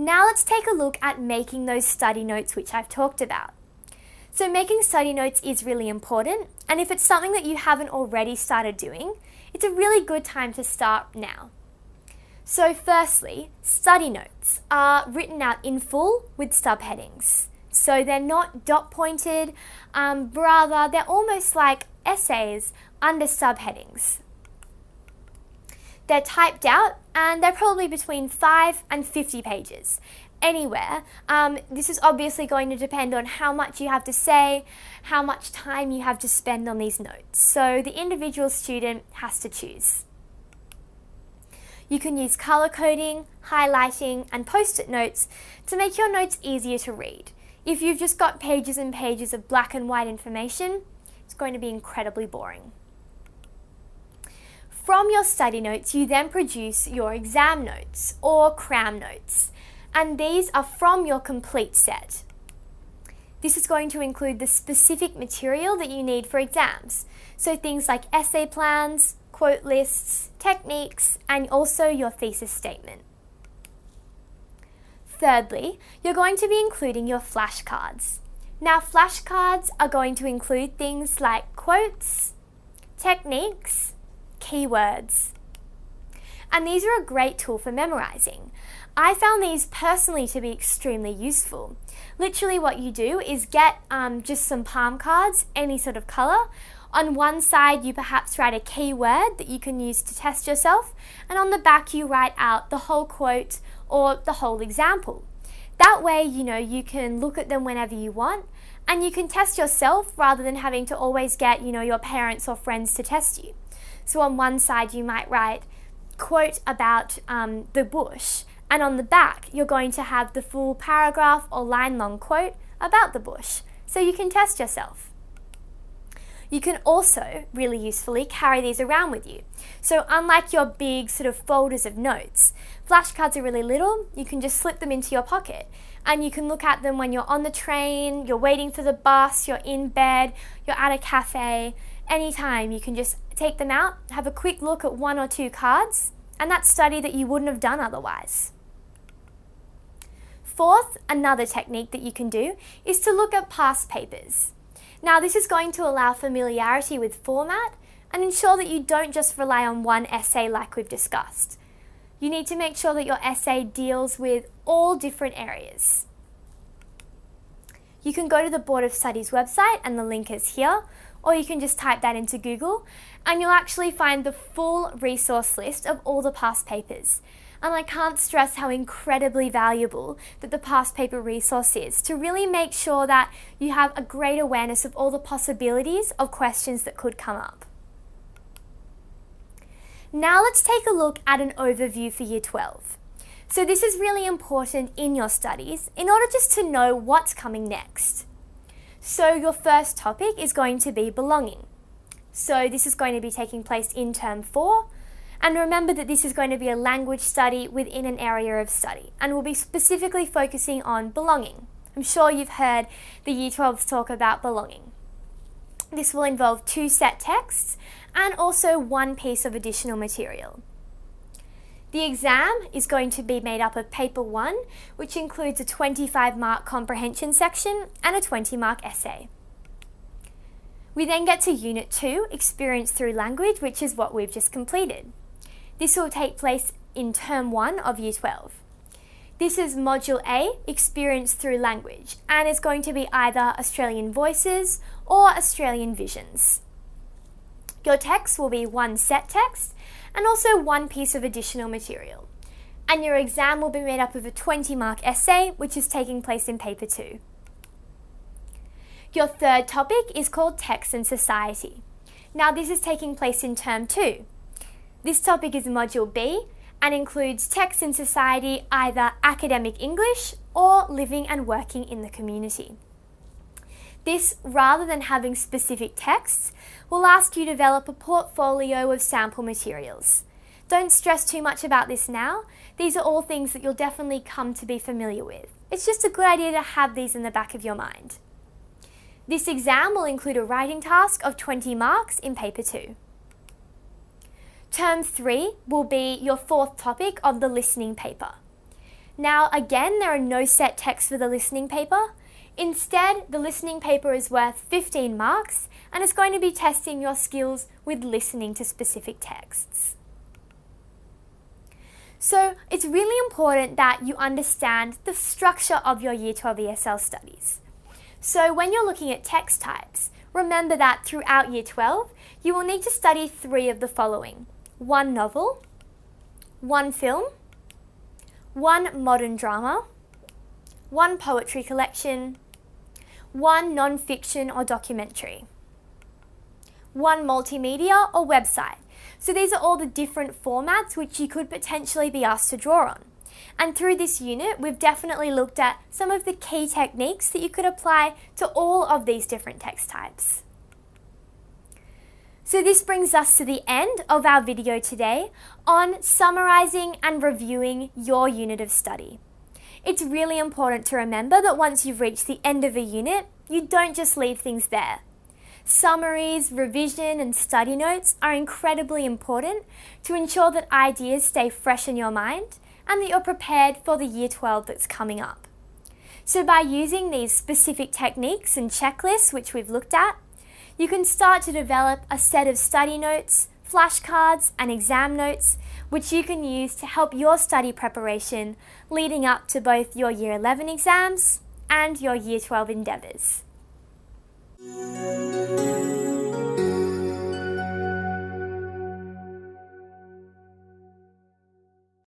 Now let's take a look at making those study notes which I've talked about. So making study notes is really important, and if it's something that you haven't already started doing, it's a really good time to start now. So firstly, study notes are written out in full with subheadings. So they're not dot pointed, rather they're almost like essays under subheadings. They're typed out and they're probably between 5 and 50 pages. Anywhere. This is obviously going to depend on how much you have to say, how much time you have to spend on these notes. So the individual student has to choose. You can use color coding, highlighting, and post-it notes to make your notes easier to read. If you've just got pages and pages of black and white information, it's going to be incredibly boring. From your study notes, you then produce your exam notes or cram notes, and these are from your complete set. This is going to include the specific material that you need for exams, so things like essay plans, quote lists, techniques, and also your thesis statement. Thirdly, you're going to be including your flashcards. Now, flashcards are going to include things like quotes, techniques, keywords. And these are a great tool for memorizing. I found these personally to be extremely useful. Literally what you do is get just some palm cards, any sort of colour. On one side you perhaps write a keyword that you can use to test yourself, and on the back you write out the whole quote or the whole example. That way, you can look at them whenever you want, and you can test yourself rather than having to always get, your parents or friends to test you. So on one side you might write quote about the bush, and on the back you're going to have the full paragraph or line long quote about the bush, so you can test yourself. You can also really usefully carry these around with you. So unlike your big sort of folders of notes, flashcards are really little. You can just slip them into your pocket and you can look at them when you're on the train, you're waiting for the bus, you're in bed, you're at a cafe. Anytime you can just take them out, have a quick look at 1 or 2 cards, and that's study that you wouldn't have done otherwise. Fourth, another technique that you can do is to look at past papers. Now, this is going to allow familiarity with format and ensure that you don't just rely on one essay like we've discussed. You need to make sure that your essay deals with all different areas. You can go to the Board of Studies website, and the link is here, or you can just type that into Google and you'll actually find the full resource list of all the past papers. And I can't stress how incredibly valuable that the past paper resource is to really make sure that you have a great awareness of all the possibilities of questions that could come up. Now let's take a look at an overview for Year 12. So this is really important in your studies in order just to know what's coming next. So your first topic is going to be belonging. So this is going to be taking place in Term 4. And remember that this is going to be a language study within an area of study, and we'll be specifically focusing on belonging. I'm sure you've heard the Year 12s talk about belonging. This will involve 2 set texts and also 1 piece of additional material. The exam is going to be made up of Paper 1, which includes a 25-mark comprehension section and a 20-mark essay. We then get to Unit 2, Experience Through Language, which is what we've just completed. This will take place in Term 1 of Year 12. This is Module A, Experience Through Language, and it's going to be either Australian Voices or Australian Visions. Your text will be 1 set text and also 1 piece of additional material. And your exam will be made up of a 20-mark essay, which is taking place in Paper 2. Your third topic is called Text and Society. Now this is taking place in Term 2. This topic is Module B and includes Text and Society, either academic English or living and working in the community. This, rather than having specific texts, will ask you to develop a portfolio of sample materials. Don't stress too much about this now. These are all things that you'll definitely come to be familiar with. It's just a good idea to have these in the back of your mind. This exam will include a writing task of 20 marks in Paper 2. Term 3 will be your 4th topic of the listening paper. Now again, there are no set texts for the listening paper. Instead, the listening paper is worth 15 marks and it's going to be testing your skills with listening to specific texts. So it's really important that you understand the structure of your Year 12 ESL studies. So when you're looking at text types, remember that throughout Year 12, you will need to study 3 of the following: 1 novel, 1 film, 1 modern drama, 1 poetry collection, 1 non-fiction or documentary, 1 multimedia or website. So these are all the different formats which you could potentially be asked to draw on. And through this unit, we've definitely looked at some of the key techniques that you could apply to all of these different text types. So this brings us to the end of our video today on summarizing and reviewing your unit of study. It's really important to remember that once you've reached the end of a unit, you don't just leave things there. Summaries, revision, and study notes are incredibly important to ensure that ideas stay fresh in your mind and that you're prepared for the Year 12 that's coming up. So by using these specific techniques and checklists which we've looked at, you can start to develop a set of study notes, flashcards, and exam notes which you can use to help your study preparation leading up to both your Year 11 exams and your Year 12 endeavours.